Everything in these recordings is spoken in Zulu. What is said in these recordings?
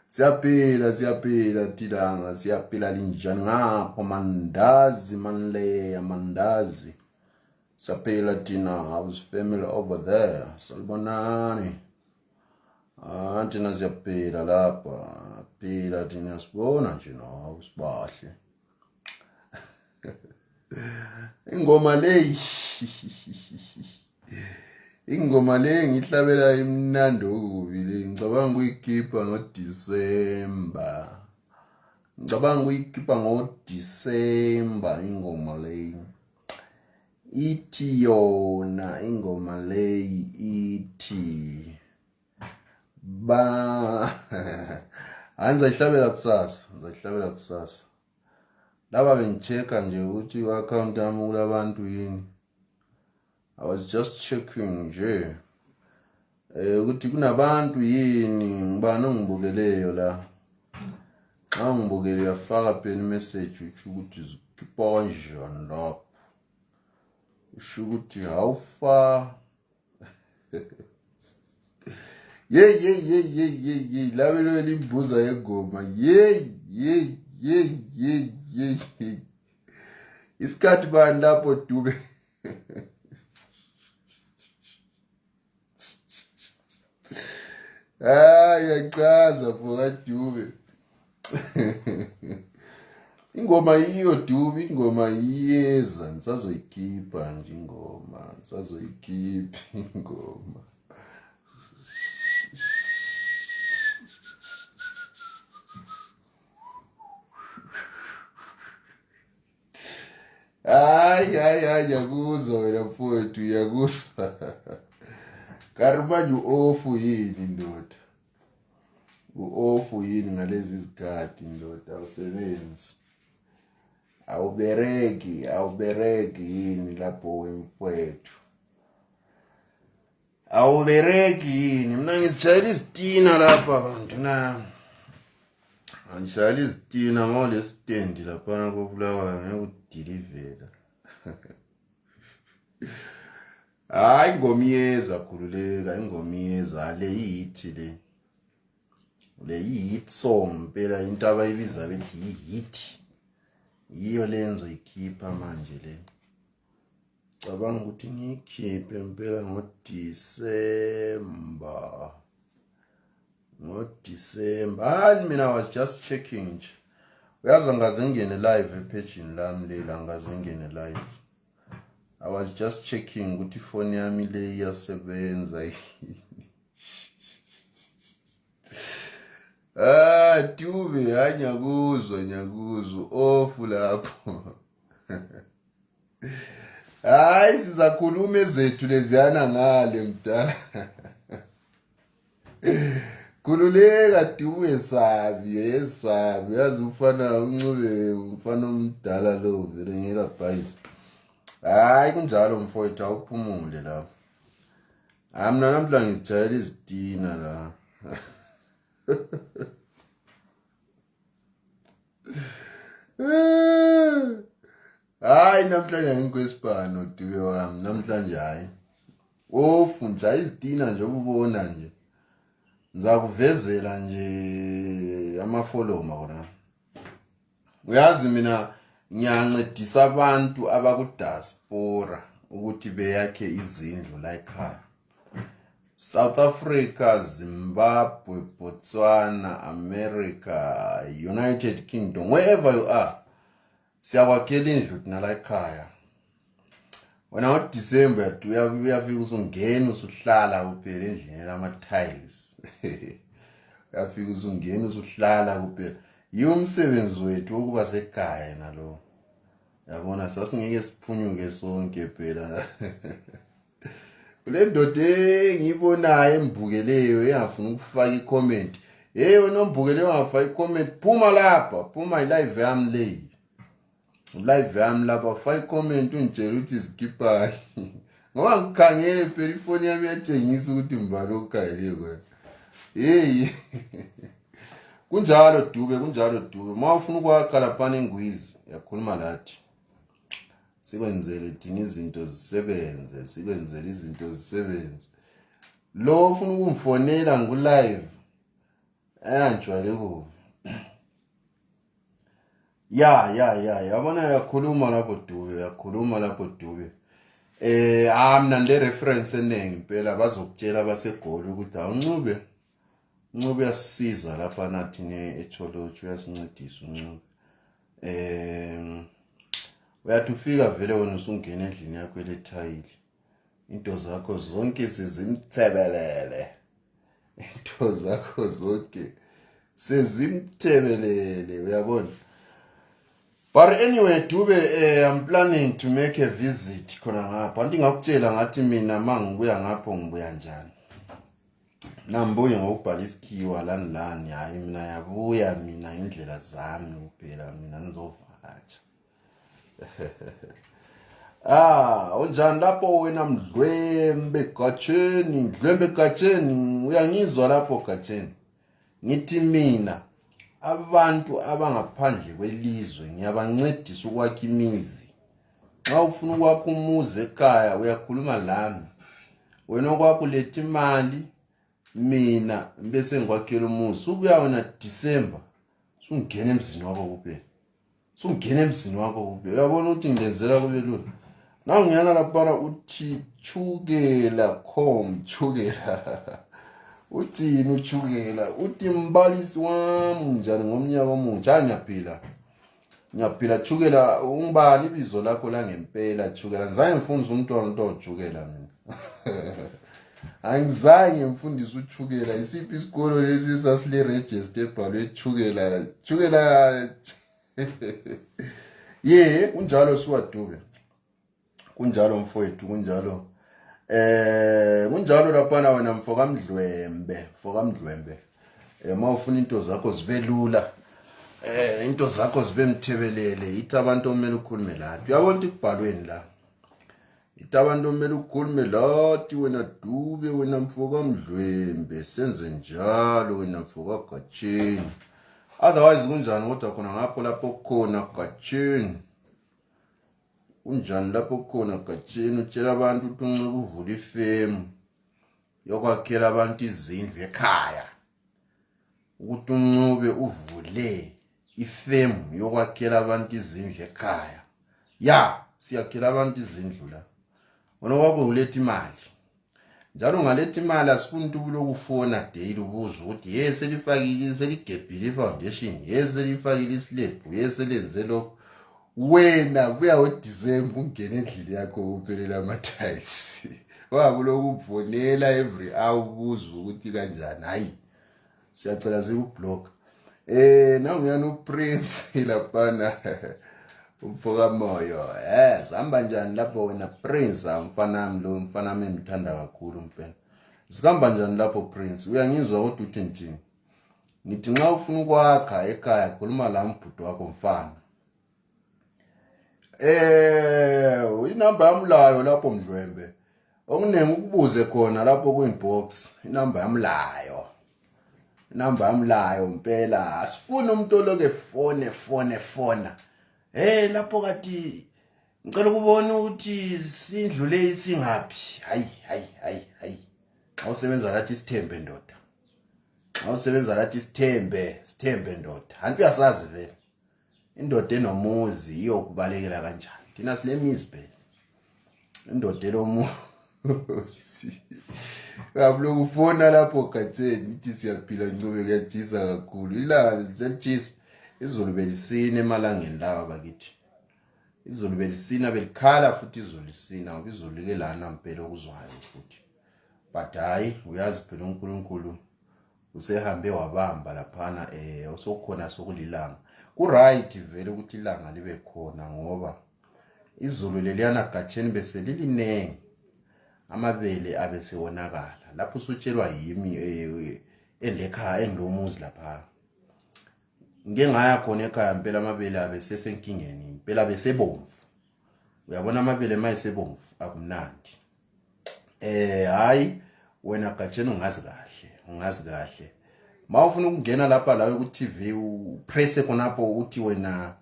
Siyaphila Tilanga, siyaphila linjani ngapho mandazi. Siyaphila Tina, how's family over there? Salibonani. Tina siyaphila lapha. Phila Tina sibona nje no, usibahle. Ingoma leyi. Ingoma le ngihlabela imnandi okubi le ngicabanga ukuyikhipha ngoDisemba ingoma le ithi yona ingoma le ithi ngizayihlabela kusasa laba bengichecka nje ukuthi i-account yami kulabantu yini. I was just checking nje ukuthi kunabantu yini ngibani ongibukeleyo la. Xa ngibukele uyafaka phela i-message uthi ukuthi zikhipha kanjani lapho. Usho ukuthi how far labelo limbuza yegoma isikhathi bani lapho Dube. Yachaza for Dube. Ingoma iyo Dube, ingoma iyeza ngisazoyikhipha nje ingoma, ngisazoyikhipha ingoma. Yakuzwa wena mfowethu, yakuzwa. Karimanje u-ofu yini ndoda? U-ofu yini ngalezi zikhathi ndoda? Awusebenzi. Awubereki yini lapho wemfowethu? Awubereki yini? Mina ngizishayela izitina lapha abantu na. Angishayela izitina ngole stand lapha koBulawayo ngekudilivela. Ingoma iyeza khululeka, ingoma iyeza le yithi le. Le hit song phela into abayibiza bethi hit. Iyo lenzo ikhipha manje le. Cabanga ukuthi ngiyikhiphe impela ngoDisemba. Mina I was just checking nje. Uyazi ngaze ngene live epagini lami lela ngaze ngene live. I was just checking ukuthi phone yami le iyasebenza. Dube nyakuzwa ofu lapho. Sizakhuluma ezethu leziyana ngale mdala. Khululeka Dube yesabi yazi ufana uncube umfana omdala lo vele ngekabhayisi. Kunjalo mfowethu awuphumule lapho. Mina namhla ngizijayela izitina la. Hayi namhlanje ngikwesibhano Dube wami namhlanje hayi. Ofunda izitina nje ubona nje. Ngizakuvezela nje ama-follow khona. Uyazi mina ngiyancedisa abantu abakudiaspora ukuthi beyakhe izindlu la ekhaya. South Africa, Zimbabwe, Botswana, America, United Kingdom, wherever you are. Siyakwakhela indlu thina la ekhaya. Wena ngoDecember uyafika usungena usuhlala kuphela endlini lama-tiles. Uyafika usungena usuhlala kuphela. Yiwo umsebenzi wethu wokuba sekhaya nalo. Yabona sasingeke siphunyuke sonke phela. Kule ndoda engiyibonayo embukeleyo engafuna ukufaka i-comment. Hey wena ombukeleyo ungafaka i-comment, phuma lapha, phuma i-live yami le. Live yami lapha faka i-comment ungitshela ukuthi izikhipani. Ngoba ngikhangele phela ifoni yami iyatshengisa ukuthi mbalo okhayile kwena. Hey. Kunjalo Dube. Uma ufuna ukwakha lapha eNgwizi, yakhuluma lathi. Sikwenzele thina izinto zisebenze. Lo ufuna ukumfonela ngu-live. Anjwale ku. Ya. Yabona yakhuluma lapho Dube. Mina le reference enengi impela bazokutshela abasegoli ukuthi awuncube. Uncube yasisiza lapha nathi eCholotsho uyasincedisa uncube. Uyathi ufika vele wena usungena endlini yakho elethayili. Into zakho zonke sezimthebelele. Uyabona? But anyway, Dube, I'm planning to make a visit khona ngapha. Anti ngakutshela ngathi mina mangibuya ngapho ngibuya njani. Nambuye ngokubhala isikhiwa lani hayi mina yabuya mina indlela zami kuphela mina ngizovakatsha. Unjani lapho wena Mdlwembe Gatsheni uyangizwa lapho Gatsheni. Ngithi mina abantu abangaphandle kwelizwe ngiyabancedisa ukwakha imizi. Xa ufuna ukwakha umuzi ekhaya uyakhuluma lami. Wena okwakho letha imali mina bese ngikwakhela umuzi. Ubuya wena December sungena emzini wakho kuphela. Uyabona ukuthi ngidenzela kube lula. Nawu ngiyana lapha uthi chukela. Uthi uchukela, uthi mbalisi wami njani ngomnyaka omutsha ngiyaphila chukela ungibani ibizo lakho la ngempela chukela ngizange ngifundise umuntu ojukela mina. Angizange ngifundise uchukela isiphi isikolo lesi sasile register ebhalwe chukela. Kunjalo siwadube. Kunjalo mfowethu kunjalo. Kunjalo lapha wena mfoka Mdlwembe. Uma ufuna into zakho zibe lula. Into zakho zibe mthebelele, ithi abantu omele ukhulume lathi. Uyabona ukuthi kubhalweni la. Ithi abantu omele ukhulume lathi wena Dube, wena mfoka Mdlwembe, senze njalo wena mfoka Gatsheni. Otherwise kunjani kodwa khona ngapho lapho khona Gatsheni. Unjani lapho khona Gatsheni utshela abantu ukuthi uncike uvula ifemu yokwakhela abantu izindlu ekhaya. Ukuthi uncube uvule ifemu yokwakhela abantu izindlu ekhaya. Siyakhela abantu izindlu la. Wona kwakho uletha imali. Njalo ungaletha imali asifuni ukuthi ulokufona daily ubuza ukuthi selifakile seligebhile ifoundation, selifakile islab, selenze lokho. Wena buya ngoDecember ungena endlini yakho uphelela ama-tiles. Wakulokuvonela every hour ubuza ukuthi kanjani. Hayi. Siyacela sikublock. Nawu ngiyana uPrince lapha umfoka moyo. Hamba njani lapho wena Prince mfanami lo mfanami ngimthanda kakhulu mfana. Sikamba njani lapho Prince? Uyangizwa kodwa uthi ngithini? Ngithi nxa ufuna ukwakha ekhaya khuluma la mbhudo wakho mfana. Inamba yamlayo lapho Mdlwembe. Okuningi ukubuze khona lapho ku-inbox. Inamba yamlayo mpela. Asifuni umuntu oloke fone. Lapho kathi ngicela ukubona ukuthi sindlule isingaphi. Hayi. Xa usebenza lathi Sithembe ndoda. Xa usebenza lathi Sithembe ndoda. Hanti uyasazi vele. Indoda enomuzi iyokubalekela kanjani? Thina silemizi phela. Indoda enomuzi. Kabulo ufona lapho katheni ithi siyaphila ncube kuyajisa kakhulu. Ilanga lisetshisa. Izulu belisina emalangeni lawa bakithi. Izulu belisina belikhala futhi izulu lisina ngoba izulu like lana mpela okuzwayo futhi. But hayi uyazi phela uNkulunkulu usehambe wabamba laphana osokhona sokulilanga. Ku right vele ukuthi ilanga libe khona ngoba izulu leliyana gatsheni bese lilinenge. Amabele abesewonakala. Lapho usutshelwa yimi endekhaya engilomuzi lapha. Ngike ngaya khona ekhaya impela amabele abesesenkingeni impela besebomvu. Uyabona amabele mayesebomvu akumnandi. Hayi wena gatsheni ungazi kahle. Mawufuna ukungena lapha la ku TV upress khonapho uthi wena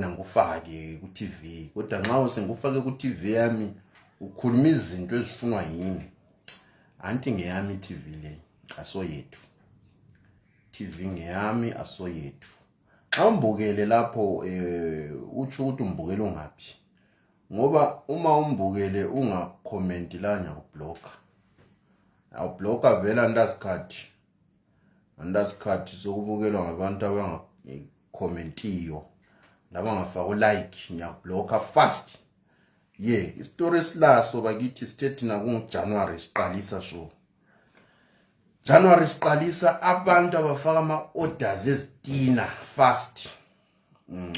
ngufake ku TV. Kodwa nxa usengufake ku TV yami ukhuluma izinto ezifunwa yini. Anti ngeyami TV le asoyethu. TV ngeyami asoyethu. Xa umbukele lapho uthi ukuthi umbukele ungaphi. Ngoba uma umbukele ungacomment la ngiyakublocker. Awublocker vela andasikhathi sokubukelwa ngabantu abangacommentiyo labangafaka like ngiyakublocker fast. Istory silaso bakithi sithe na kunguJanuary siqalisa so. January siqalisa abantu abafaka ama-orders ezitina fast.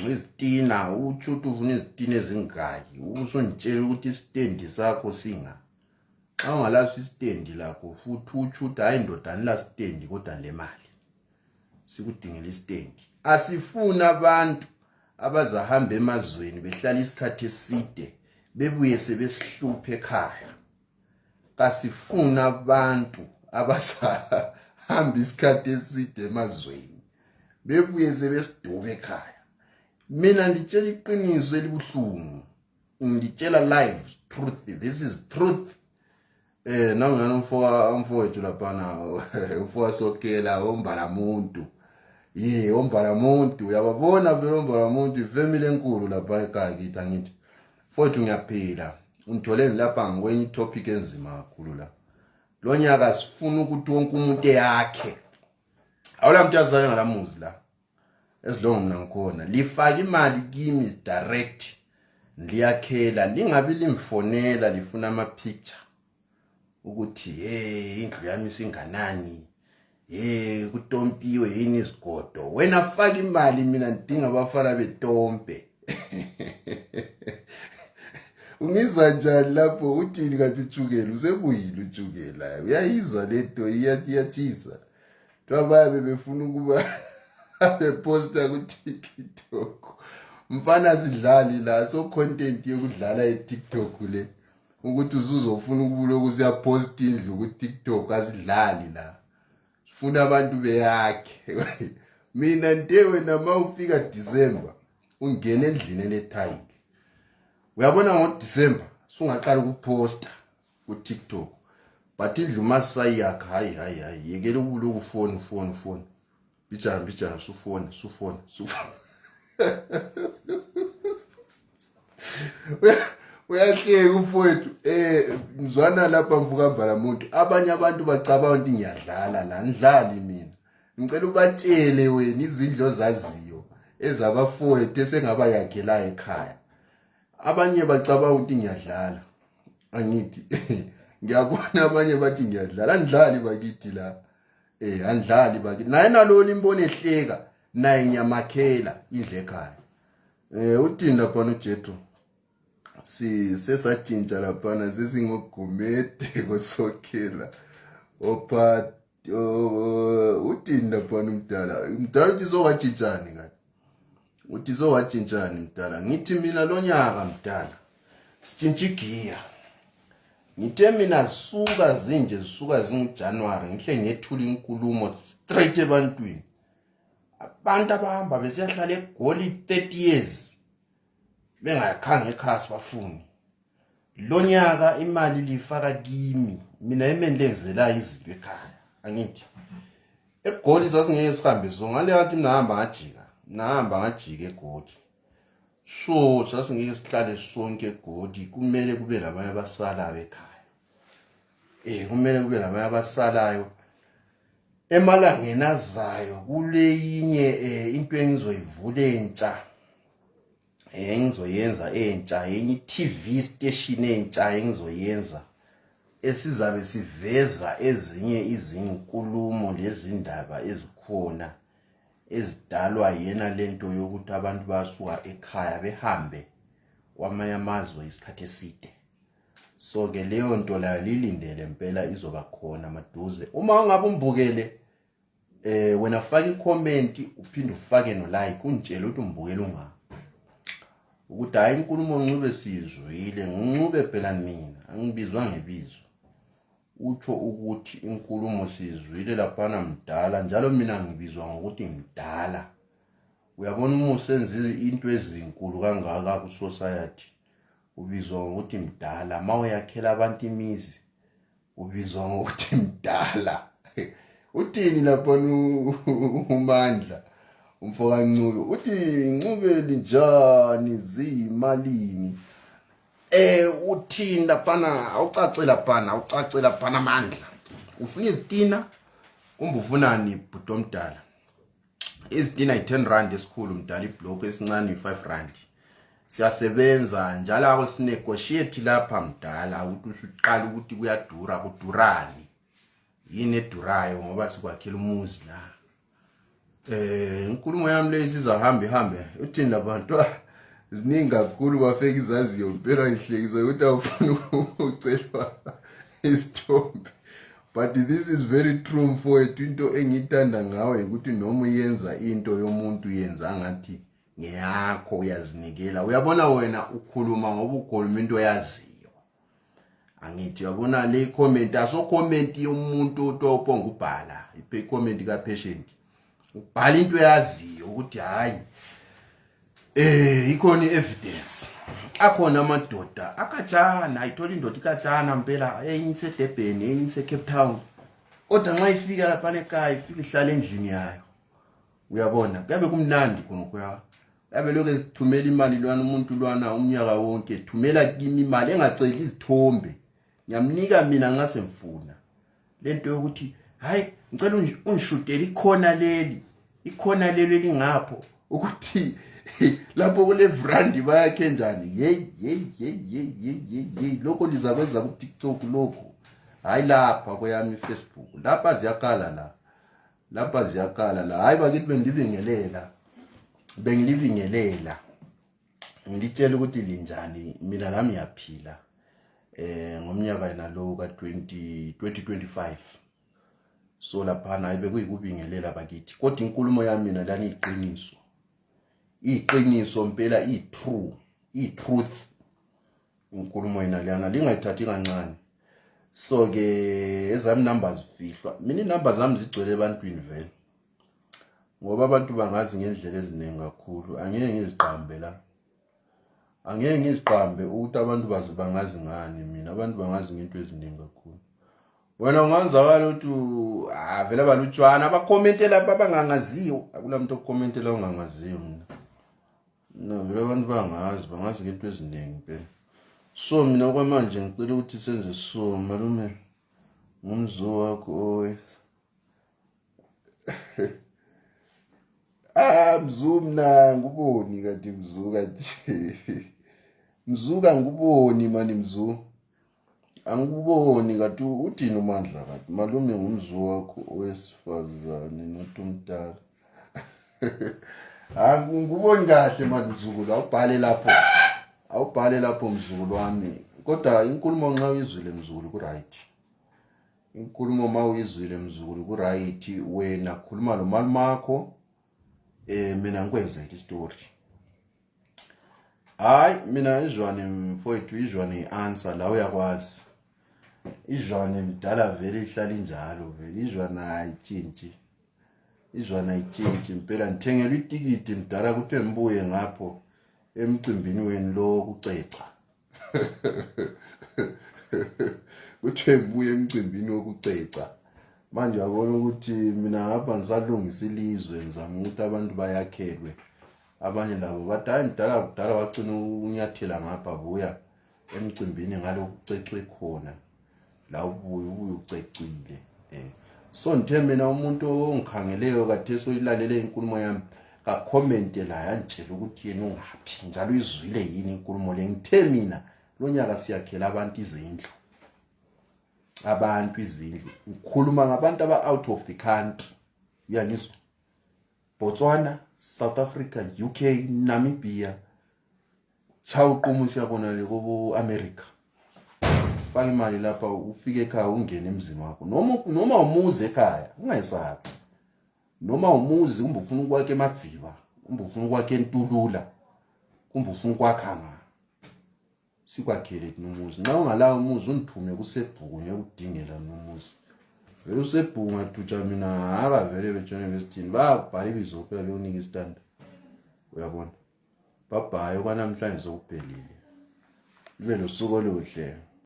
Izitina uthi ufuna izitina ezingaki. Usungitshela ukuthi istendi sakho singa. Xa ungalazi istendi lakho futhi uthi hayi ndoda anila stendi kodwa le mali. Sikudingela istendi. Asifuna abantu abazahamba emazweni behlala isikhathi eside bebuye sebesihluphe ekhaya. Kasifuna abantu abasahamba isikhathi eside emazweni bebuye sebesidobe ekhaya. Mina ngitshela iqiniso elibuhlungu. Ngitshela live truth. This is truth. Nangana umfowethu lapha umfowasokela ombalamuntu. Ombalamuntu uyababona vele ombalamuntu ifamily enkulu lapha ekhaya kithi angithi. Mfowethu ngiyaphila. Ungithole lapha ngikwenye topic enzima kakhulu la. Lo nyaka sifuna ukuthi wonke umuntu yakhe. Awula muntu yazale ngalamuzi la. Esilongo mina ngikhona. Lifaka imali kimi direct. Liyakhela lingabi limfonela lifuna ama picture. Ukuthi indlu yami singanani. Kutompiwe yini isigodo. Wena faka imali mina ngidinga abafana betompe. Ungizwa njani lapho uthini kanti uTshukela usebuyile uTshukela uyayizwa lento iyathisa bababe befuna ukuba beposta ku TikTok mfana sidlali la so content yokudlala eTikTok le ukuthi uzuzofuna ukuloku siyapost indlu ku TikTok asidlali la sifuna abantu beyakhe mina ntewe nama ufika December ungena endlini enethayi. Uyabona ngoDecember sungaqala ukuposta ku TikTok but indlu masayakha hayi yekela ukuloku phone bijana sufona uyahleka umfowethu mzwana lapha mvuka mbalamuntu abanye abantu bacabanga ukuthi ngiyadlala la ndlali mina ngicela ubatshele wena izindlo zaziyo ezabafowethu esengaba yakhela ekhaya. Abanye bacabanga ukuthi ngiyadlala. Angithi ngiyabona abanye bathi ngiyadlala. Andlali bakithi la. Andlali bakithi. Naye nalona imbone ehleka naye ngiyamakhela indle ekhaya. Uthini lapha uJethu? Sesatshintsha lapha sesingogomede kosokela. Uthini lapha umdala? Umdala uthi zowatshintshani ngathi? Uthi zowatshintshani mdala? Ngithi mina lo nyaka mdala sitshintsha igiya. Ngithe mina zisuka zinguJanuary ngihle ngethula inkulumo straight ebantwini. Abantu abahamba besiyahlala eGoli 30 years. bengayakhange ekhaya sibafuni. Lo nyaka imali lifaka kimi, mina emendenzela izinto ekhaya. Angithi eGoli sasingeke sihambe so ngale yathi mina hamba ngajika eGoli. So sasingeke sihlale sonke eGoli, kumele kube labanye abasalayo ekhaya. Kumele kube labanye abasalayo. Emalangeni azayo kule yinye into engizoyivula entsha. Engizoyenza entsha, yenye TV station entsha engizoyenza. Esizabe siveza ezinye izinkulumo lezindaba ezikhona ezidalwa yena lento yokuthi abantu basuka ekhaya behambe kwamanye amazwe isikhathi eside. So ke leyo nto la lilindele impela izoba khona maduze. Uma ungabe umbukele wena faka i-comment uphinde ufake no like ungitshela ukuthi umbukele unga. Ukuthi hayi inkulumo Ncube sizwile, Ncube phela mina angibizwa ngebizo. Utsho ukuthi inkulumo sizwile laphana mdala, njalo mina ngibizwa ngokuthi mdala. Uyabona uma usenza into ezinkulu kangaka ku society ubizwa ngokuthi mdala. Mawuyakhela abantu imizi ubizwa ngokuthi mdala. Uthini lapha uMandla umfoka Ncube uthi Ncube linjani zimalini? Uthini lapha awucacela phana Mandla. Ufuna izitina kumbe ufunani bhuti omdala? Izitina i10 rand esikhulu mdala, iblock esincane i5 rand. Siyasebenza njalo ako sinegotiate lapha mdala ukuthi usuqala ukuthi kuyadura, kudurani. Yini edurayo ngoba sikwakhela umuzi la. Inkulumo yami le isizahambe uthini labantu ziningi kakhulu bafeka izaziyo impela ihlekisa ukuthi awufuna ucelwa isithombe. But this is very true mfowethu. Into engithanda ngawe ukuthi noma uyenza into yomuntu yenza ngathi ngeyakho, uyazinikela. Uyabona wena ukhuluma ngoba ukhuluma into oyaziyo. Angithi uyabona le comment aso comment yomuntu otophonga ubhala ipe comment ka patient. Ubhala into oyaziyo ukuthi hayi ikhona evidence. Akhona amadoda akatshana, ayithola indoda ikatshana impela enye iseDurban enye iseCape Town. Kodwa nxa ifika lapha ekhaya ifika ihlala endlini yayo. Uyabona kuyabe kumnandi khona kuya. Yabe lokho esithumela imali lwana umuntu lwana umnyaka wonke, thumela kimi imali engaceli izithombe. Ngiyamnika mina ngase mfuna. Lento yokuthi hayi ngicela ungishutele ikhona leli elingapho ukuthi lapho kule brand bayakhe njani. Hey lokho lizakwenza ku TikTok lokho. Hayi lapha kweyami Facebook. Lapha ziyakala la. Hayi bakithi bengilibingelela. Ngitshela ukuthi linjani mina nami yaphila. Ngomnyaka yena lo ka 2025. So lapha naye bekuyikubingelela bakithi. Kodwa inkulumo yami mina lana iqiniso. Iqiniso impela i-truth. Inkulumo yena lana lingayithathi kancane. So ke ezami numbers fihlwa. Mina inumber zami zigcwele ebantwini vele. Ngoba abantu bangazi ngendlela eziningi kakhulu. Angeke ngiziqambe ukuthi abantu bangazi ngani mina. Abantu bangazi ngento eziningi kakhulu. Wena ungazakala ukuthi vele abalutshwana abacommentela lapha abangangaziyo. Akulamuntu ocommentela ongangaziyo mina. No, vele abantu bangazi ngento eziningi phela. So mina kwamanje ngicela ukuthi senze so malume ngumzo wakho mzumna nguboni kanti mzuka nguboni mani mzu. Anguboni kanti uthini uMandla kanti malume ngumzo wakho owesifazane nothi umdala. Anguboni kahle manje mzukulu, awubhale lapho mzukulu wami. Kodwa inkulumo nxa uyizwile mzukulu ku right. Inkulumo mawuyizwile mzukulu ku right, wena khuluma lo malumakho mina ngikwenze istory. Hayi mina izwane mfowethu, izwane answer la uyakwazi. Izwane mdala vele ihlala injalo vele, izwane ayitshintshi. Izwane ayitshintshi impela. Ngithengele itikiti mdala ukuthi embuye ngapho emcimbini wenu lo kuceca. Kuthiwe buye emcimbini wokuceca. Manje yabona ukuthi mina ngapha ngisalungisa ilizwe ngizama ukuthi abantu bayakhelwe. Abanye labo bathi hayi kudala wagcina unyathela ngapha buya emcimbini ngalokucecwe khona. La ubuye ucecile. So ngithe mina umuntu ongikhangeleyo kade soyilalele inkulumo yami ka comment la yantshela ukuthi yena ungaphi njalo izwile yini inkulumo le. Ngithe mina lo nyaka siyakhela abantu izindlu. Ngikhuluma ngabantu aba out of the country. Uyangizwa? Botswana, South Africa, UK, Namibia. Chawuqumusha kona le kubo America. Faka imali lapha ufike ekhaya ungene emzini wakho. Noma umuzi ekhaya, ungayisabi. Noma umuzi kumbe ufuna ukwakhe emadziba, kumbe ufuna ukwakhe entulula, kumbe ufuna ukwakha nga. Sikwakhele nomuzi. Nxa ungalawo umuzi undithume kuSebhuku ngekudingela nomuzi. Vele uSebhuku ngathutsha mina akavele beJohn University babhala ibizo phela leyonika istanda. Uyabona? Babhaye kwanamhlanje sokuphelile. Ibe losuku oluhle.